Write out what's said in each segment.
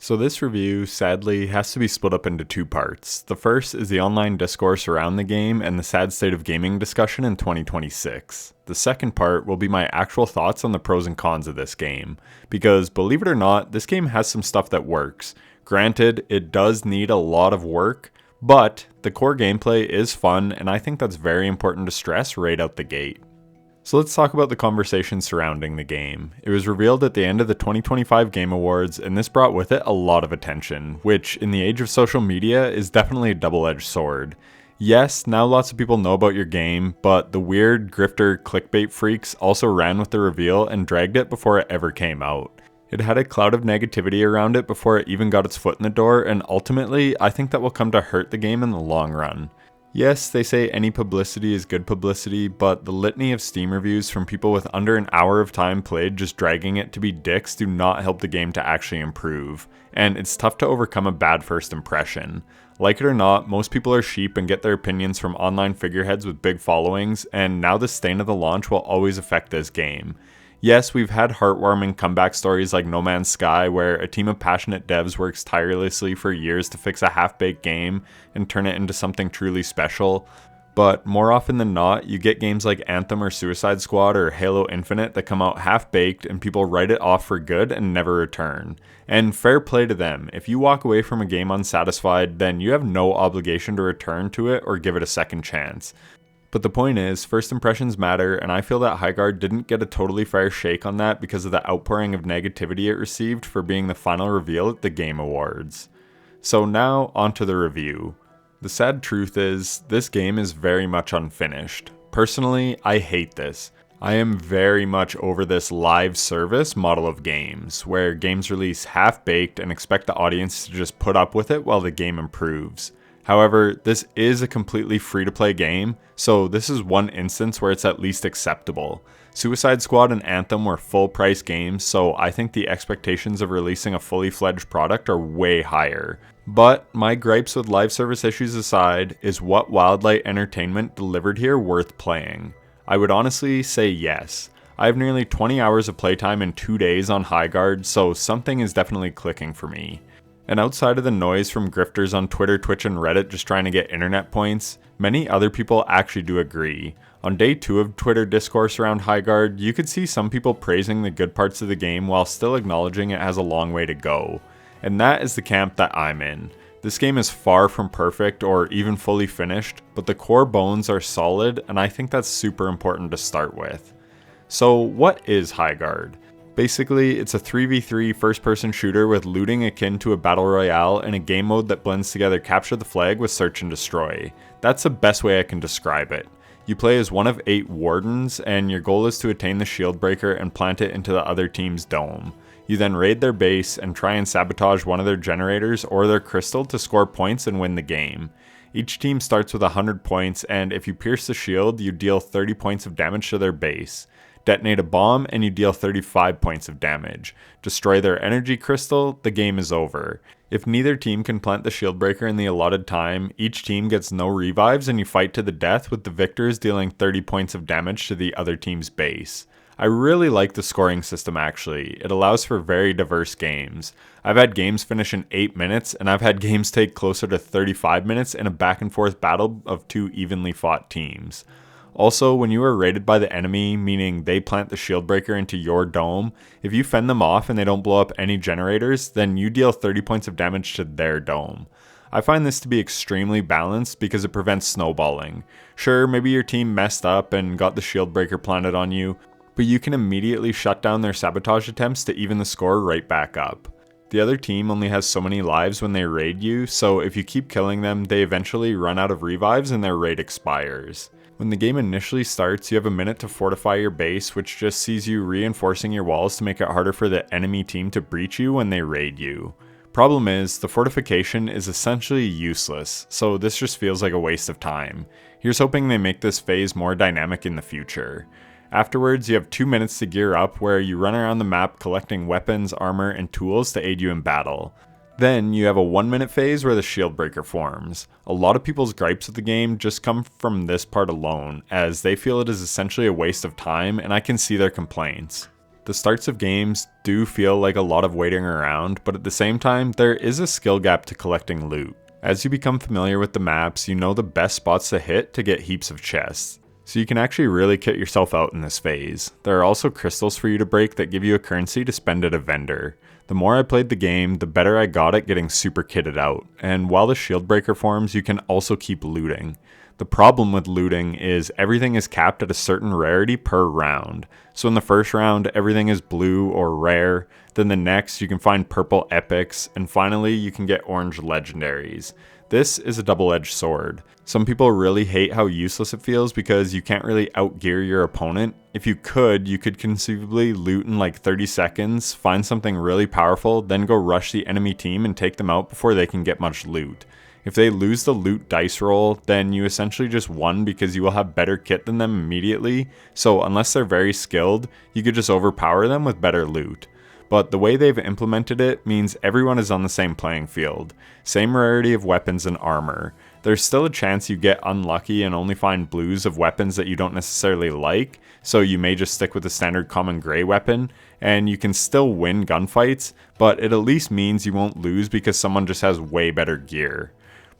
So this review, sadly, has to be split up into two parts. The first is the online discourse around the game and the sad state of gaming discussion in 2026. The second part will be my actual thoughts on the pros and cons of this game, because believe it or not, this game has some stuff that works. Granted, it does need a lot of work, but the core gameplay is fun, and I think that's very important to stress right out the gate. So let's talk about the conversation surrounding the game. It was revealed at the end of the 2025 Game Awards, and this brought with it a lot of attention, which in the age of social media is definitely a double-edged sword. Yes, now lots of people know about your game, but the weird grifter clickbait freaks also ran with the reveal and dragged it before it ever came out. It had a cloud of negativity around it before it even got its foot in the door, and ultimately, I think that will come to hurt the game in the long run. Yes, they say any publicity is good publicity, but the litany of Steam reviews from people with under an hour of time played just dragging it to be dicks do not help the game to actually improve, and it's tough to overcome a bad first impression. Like it or not, most people are sheep and get their opinions from online figureheads with big followings, and now the stain of the launch will always affect this game. Yes, we've had heartwarming comeback stories like No Man's Sky, where a team of passionate devs works tirelessly for years to fix a half-baked game and turn it into something truly special. But more often than not, you get games like Anthem or Suicide Squad or Halo Infinite that come out half-baked and people write it off for good and never return. And fair play to them, if you walk away from a game unsatisfied, then you have no obligation to return to it or give it a second chance. But the point is, first impressions matter, and I feel that Highguard didn't get a totally fair shake on that because of the outpouring of negativity it received for being the final reveal at the Game Awards. So now, onto the review. The sad truth is, this game is very much unfinished. Personally, I hate this. I am very much over this live service model of games, where games release half-baked and expect the audience to just put up with it while the game improves. However, this is a completely free-to-play game, so this is one instance where it's at least acceptable. Suicide Squad and Anthem were full-price games, so I think the expectations of releasing a fully fledged product are way higher. But my gripes with live service issues aside, is what Wildlight Entertainment delivered here worth playing? I would honestly say yes. I have nearly 20 hours of playtime in 2 days on Highguard, so something is definitely clicking for me. And outside of the noise from grifters on Twitter, Twitch, and Reddit just trying to get internet points, many other people actually do agree. On day 2 of Twitter discourse around Highguard, you could see some people praising the good parts of the game while still acknowledging it has a long way to go. And that is the camp that I'm in. This game is far from perfect or even fully finished, but the core bones are solid, and I think that's super important to start with. So what is Highguard? Basically, it's a 3v3 first-person shooter with looting akin to a battle royale and a game mode that blends together capture the flag with search and destroy. That's the best way I can describe it. You play as one of 8 wardens, and your goal is to attain the shield breaker and plant it into the other team's dome. You then raid their base and try and sabotage one of their generators or their crystal to score points and win the game. Each team starts with 100 points, and if you pierce the shield, you deal 30 points of damage to their base. Detonate a bomb and you deal 35 points of damage. Destroy their energy crystal, the game is over. If neither team can plant the shield breaker in the allotted time, each team gets no revives and you fight to the death with the victors dealing 30 points of damage to the other team's base. I really like the scoring system actually, it allows for very diverse games. I've had games finish in 8 minutes and I've had games take closer to 35 minutes in a back and forth battle of 2 evenly fought teams. Also, when you are raided by the enemy, meaning they plant the shield breaker into your dome, if you fend them off and they don't blow up any generators, then you deal 30 points of damage to their dome. I find this to be extremely balanced because it prevents snowballing. Sure, maybe your team messed up and got the shield breaker planted on you, but you can immediately shut down their sabotage attempts to even the score right back up. The other team only has so many lives when they raid you, so if you keep killing them, they eventually run out of revives and their raid expires. When the game initially starts, you have a minute to fortify your base, which just sees you reinforcing your walls to make it harder for the enemy team to breach you when they raid you. Problem is, the fortification is essentially useless, so this just feels like a waste of time. Here's hoping they make this phase more dynamic in the future. Afterwards, you have 2 minutes to gear up where you run around the map collecting weapons, armor, and tools to aid you in battle. Then you have a 1-minute phase where the shield breaker forms. A lot of people's gripes with the game just come from this part alone, as they feel it is essentially a waste of time, and I can see their complaints. The starts of games do feel like a lot of waiting around, but at the same time, there is a skill gap to collecting loot. As you become familiar with the maps, you know the best spots to hit to get heaps of chests. So you can actually really kit yourself out in this phase. There are also crystals for you to break that give you a currency to spend at a vendor. The more I played the game, the better I got at getting super kitted out, and while the shield breaker forms, you can also keep looting. The problem with looting is everything is capped at a certain rarity per round. So in the first round, everything is blue or rare, then the next you can find purple epics, and finally you can get orange legendaries. This is a double-edged sword. Some people really hate how useless it feels because you can't really outgear your opponent. If you could conceivably loot in like 30 seconds, find something really powerful, then go rush the enemy team and take them out before they can get much loot. If they lose the loot dice roll, then you essentially just won because you will have better kit than them immediately, so unless they're very skilled, you could just overpower them with better loot. But the way they've implemented it means everyone is on the same playing field. Same rarity of weapons and armor. There's still a chance you get unlucky and only find blues of weapons that you don't necessarily like, so you may just stick with the standard common gray weapon, and you can still win gunfights, but it at least means you won't lose because someone just has way better gear.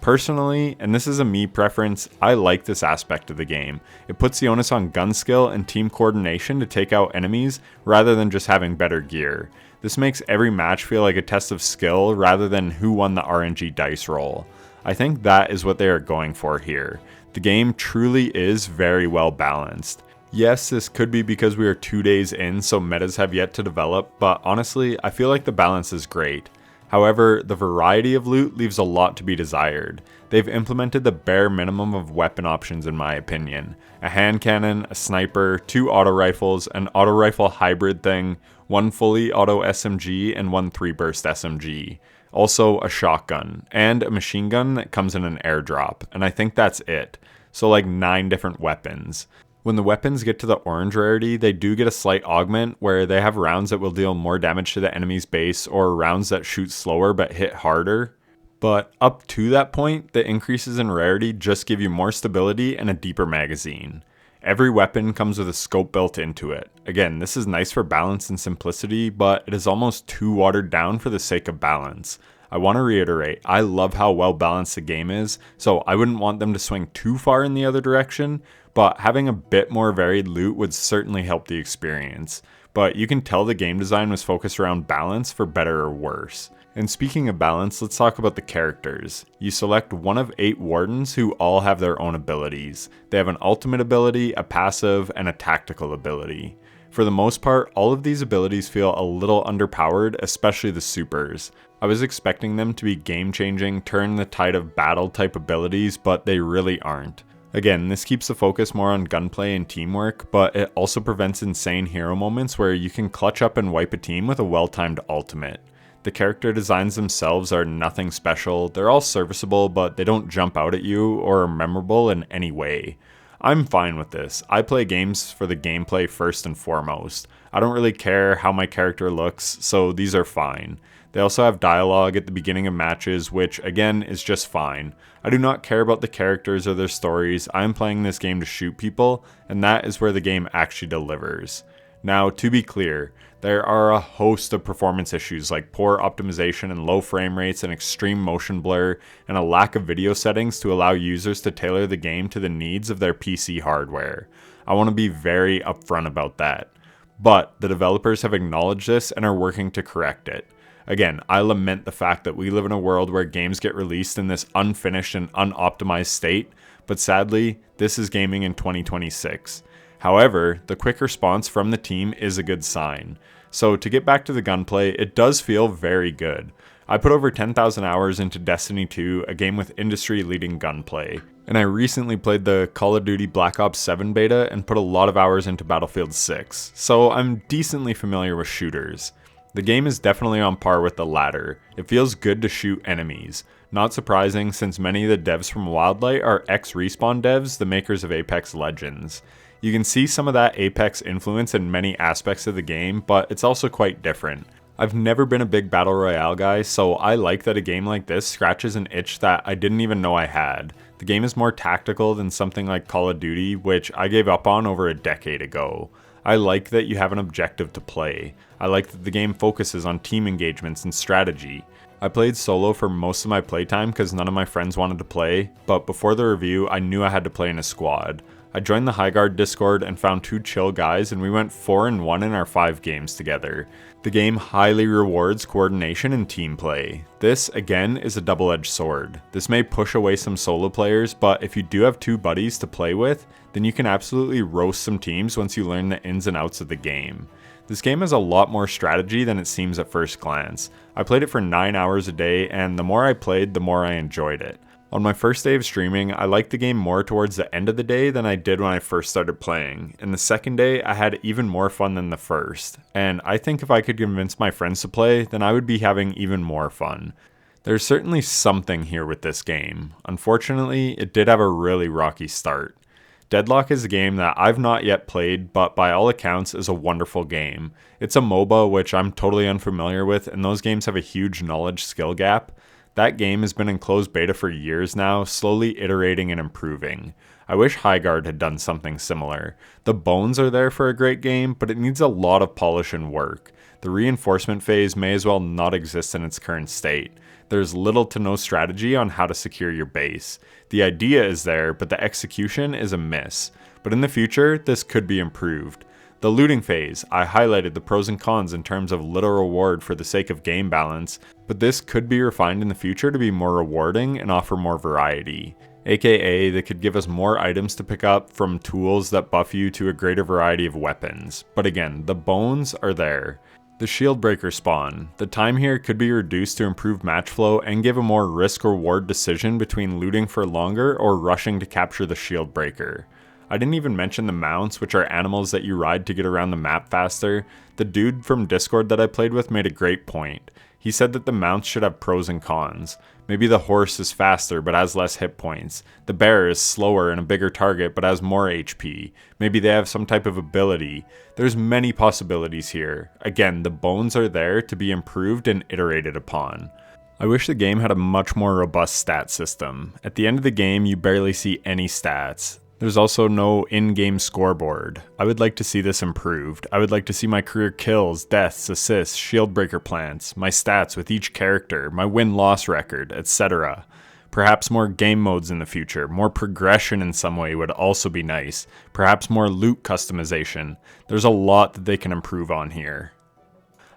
Personally, and this is a me preference, I like this aspect of the game. It puts the onus on gun skill and team coordination to take out enemies rather than just having better gear. This makes every match feel like a test of skill rather than who won the RNG dice roll. I think that is what they are going for here. The game truly is very well balanced. Yes, this could be because we are 2 days in, so metas have yet to develop, but honestly, I feel like the balance is great. However, the variety of loot leaves a lot to be desired. They've implemented the bare minimum of weapon options in my opinion. A hand cannon, a sniper, 2 auto rifles, an auto rifle hybrid thing, 1 fully auto SMG, and 1 3-burst SMG. Also a shotgun, and a machine gun that comes in an airdrop, and I think that's it. So like 9 different weapons. When the weapons get to the orange rarity, they do get a slight augment where they have rounds that will deal more damage to the enemy's base or rounds that shoot slower but hit harder. But up to that point, the increases in rarity just give you more stability and a deeper magazine. Every weapon comes with a scope built into it. Again, this is nice for balance and simplicity, but it is almost too watered down for the sake of balance. I want to reiterate, I love how well balanced the game is, so I wouldn't want them to swing too far in the other direction, but having a bit more varied loot would certainly help the experience. But you can tell the game design was focused around balance for better or worse. And speaking of balance, let's talk about the characters. You select one of 8 wardens who all have their own abilities. They have an ultimate ability, a passive, and a tactical ability. For the most part, all of these abilities feel a little underpowered, especially the supers. I was expecting them to be game-changing, turn the tide of battle type abilities, but they really aren't. Again, this keeps the focus more on gunplay and teamwork, but it also prevents insane hero moments where you can clutch up and wipe a team with a well-timed ultimate. The character designs themselves are nothing special, they're all serviceable, but they don't jump out at you or are memorable in any way. I'm fine with this. I play games for the gameplay first and foremost. I don't really care how my character looks, so these are fine. They also have dialogue at the beginning of matches, which again is just fine. I do not care about the characters or their stories. I am playing this game to shoot people, and that is where the game actually delivers. Now, to be clear, there are a host of performance issues like poor optimization and low frame rates and extreme motion blur and a lack of video settings to allow users to tailor the game to the needs of their PC hardware. I want to be very upfront about that. But the developers have acknowledged this and are working to correct it. Again, I lament the fact that we live in a world where games get released in this unfinished and unoptimized state, but sadly, this is gaming in 2026. However, the quick response from the team is a good sign. So to get back to the gunplay, it does feel very good. I put over 10,000 hours into Destiny 2, a game with industry-leading gunplay. And I recently played the Call of Duty Black Ops 7 beta and put a lot of hours into Battlefield 6, so I'm decently familiar with shooters. The game is definitely on par with the latter. It feels good to shoot enemies. Not surprising since many of the devs from Wildlight are ex-Respawn devs, the makers of Apex Legends. You can see some of that Apex influence in many aspects of the game, but it's also quite different. I've never been a big Battle Royale guy, so I like that a game like this scratches an itch that I didn't even know I had. The game is more tactical than something like Call of Duty, which I gave up on over a decade ago. I like that you have an objective to play. I like that the game focuses on team engagements and strategy. I played solo for most of my playtime because none of my friends wanted to play, but before the review I knew I had to play in a squad. I joined the Highguard Discord and found 2 chill guys, and we went 4-1 in our 5 games together. The game highly rewards coordination and team play. This, again, is a double-edged sword. This may push away some solo players, but if you do have 2 buddies to play with, then you can absolutely roast some teams once you learn the ins and outs of the game. This game has a lot more strategy than it seems at first glance. I played it for 9 hours a day, and the more I played, the more I enjoyed it. On my first day of streaming, I liked the game more towards the end of the day than I did when I first started playing, and the second day I had even more fun than the first, and I think if I could convince my friends to play, then I would be having even more fun. There's certainly something here with this game. Unfortunately, it did have a really rocky start. Deadlock is a game that I've not yet played, but by all accounts is a wonderful game. It's a MOBA, which I'm totally unfamiliar with, and those games have a huge knowledge skill gap. That game has been in closed beta for years now, slowly iterating and improving. I wish Highguard had done something similar. The bones are there for a great game, but it needs a lot of polish and work. The reinforcement phase may as well not exist in its current state. There's little to no strategy on how to secure your base. The idea is there, but the execution is a miss. But in the future, this could be improved. The looting phase, I highlighted the pros and cons in terms of little reward for the sake of game balance, but this could be refined in the future to be more rewarding and offer more variety. AKA, they could give us more items to pick up from tools that buff you to a greater variety of weapons. But again, the bones are there. The shield breaker spawn. The time here could be reduced to improve match flow and give a more risk-reward decision between looting for longer or rushing to capture the shield breaker. I didn't even mention the mounts, which are animals that you ride to get around the map faster. The dude from Discord that I played with made a great point. He said that the mounts should have pros and cons. Maybe the horse is faster but has less hit points. The bear is slower and a bigger target but has more HP. Maybe they have some type of ability. There's many possibilities here. Again, the bones are there to be improved and iterated upon. I wish the game had a much more robust stat system. At the end of the game, you barely see any stats. There's also no in-game scoreboard. I would like to see this improved. I would like to see my career kills, deaths, assists, shield breaker plants, my stats with each character, my win-loss record, etc. Perhaps more game modes in the future, more progression in some way would also be nice. Perhaps more loot customization. There's a lot that they can improve on here.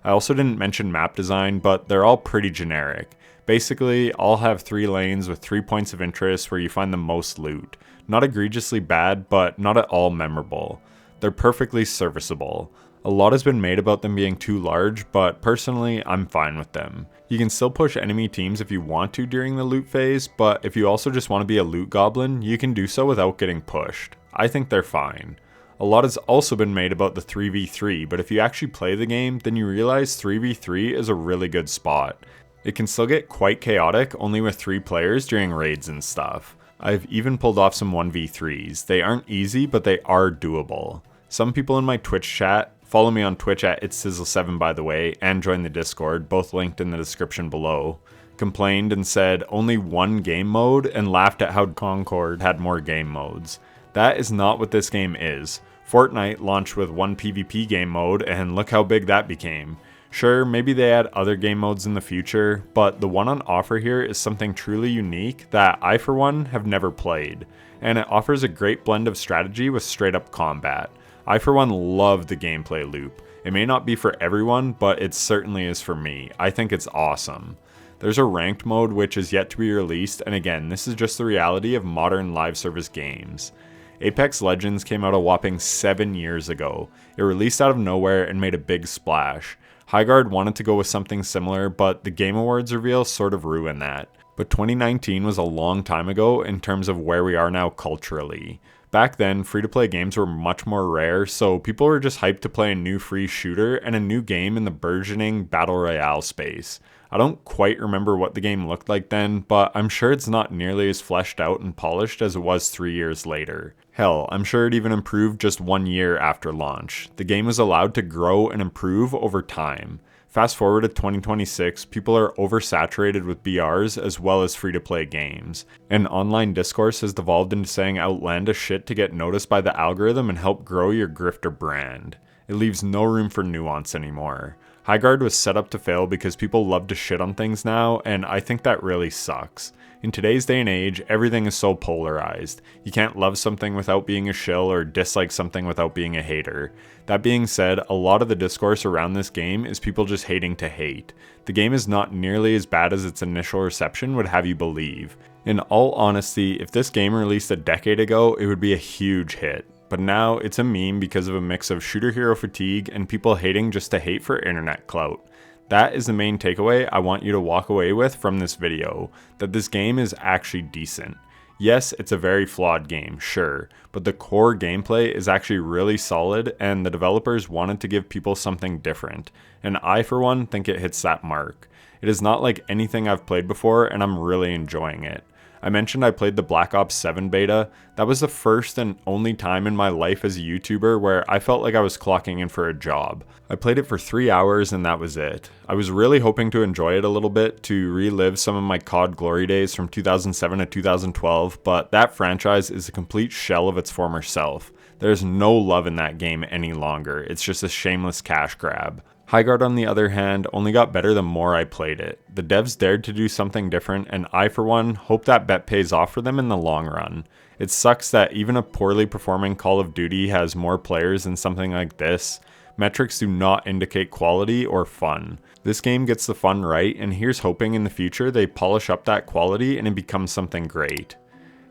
I also didn't mention map design, but they're all pretty generic. Basically, all have 3 lanes with 3 points of interest where you find the most loot. Not egregiously bad, but not at all memorable. They're perfectly serviceable. A lot has been made about them being too large, but personally, I'm fine with them. You can still push enemy teams if you want to during the loot phase, but if you also just want to be a loot goblin, you can do so without getting pushed. I think they're fine. A lot has also been made about the 3v3, but if you actually play the game, then you realize 3v3 is a really good spot. It can still get quite chaotic, only with 3 players during raids and stuff. I've even pulled off some 1v3s. They aren't easy, but they are doable. Some people in my Twitch chat, follow me on Twitch at itssizzle7 by the way, and join the Discord, both linked in the description below, complained and said only 1 game mode and laughed at how Concord had more game modes. That is not what this game is. Fortnite launched with 1 PvP game mode and look how big that became. Sure, maybe they add other game modes in the future, but the one on offer here is something truly unique that I for one have never played, and it offers a great blend of strategy with straight up combat. I for one love the gameplay loop. It may not be for everyone, but it certainly is for me. I think it's awesome. There's a ranked mode which is yet to be released, and again, this is just the reality of modern live service games. Apex Legends came out a whopping 7 years ago. It released out of nowhere and made a big splash. Highguard wanted to go with something similar, but the Game Awards reveal sort of ruined that. But 2019 was a long time ago in terms of where we are now culturally. Back then, free-to-play games were much more rare, so people were just hyped to play a new free shooter and a new game in the burgeoning Battle Royale space. I don't quite remember what the game looked like then, but I'm sure it's not nearly as fleshed out and polished as it was 3 years later. Hell, I'm sure it even improved just 1 year after launch. The game was allowed to grow and improve over time. Fast forward to 2026, people are oversaturated with BRs as well as free-to-play games, and online discourse has devolved into saying outlandish shit to get noticed by the algorithm and help grow your grifter brand. It leaves no room for nuance anymore. Highguard was set up to fail because people love to shit on things now, and I think that really sucks. In today's day and age, everything is so polarized. You can't love something without being a shill or dislike something without being a hater. That being said, a lot of the discourse around this game is people just hating to hate. The game is not nearly as bad as its initial reception would have you believe. In all honesty, if this game released a decade ago, it would be a huge hit. But now it's a meme because of a mix of shooter hero fatigue and people hating just to hate for internet clout. That is the main takeaway I want you to walk away with from this video, that this game is actually decent. Yes, it's a very flawed game, sure, but the core gameplay is actually really solid and the developers wanted to give people something different, and I for one think it hits that mark. It is not like anything I've played before and I'm really enjoying it. I mentioned I played the Black Ops 7 beta. That was the first and only time in my life as a YouTuber where I felt like I was clocking in for a job. I played it for 3 hours and that was it. I was really hoping to enjoy it a little bit, to relive some of my COD glory days from 2007 to 2012, but that franchise is a complete shell of its former self. There's no love in that game any longer, it's just a shameless cash grab. Highguard, on the other hand, only got better the more I played it. The devs dared to do something different, and I, for one, hope that bet pays off for them in the long run. It sucks that even a poorly performing Call of Duty has more players than something like this. Metrics do not indicate quality or fun. This game gets the fun right, and here's hoping in the future they polish up that quality and it becomes something great.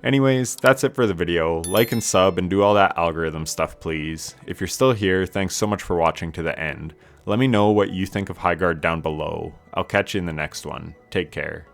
Anyways, that's it for the video. Like and sub and do all that algorithm stuff please. If you're still here, thanks so much for watching to the end. Let me know what you think of Highguard down below. I'll catch you in the next one. Take care.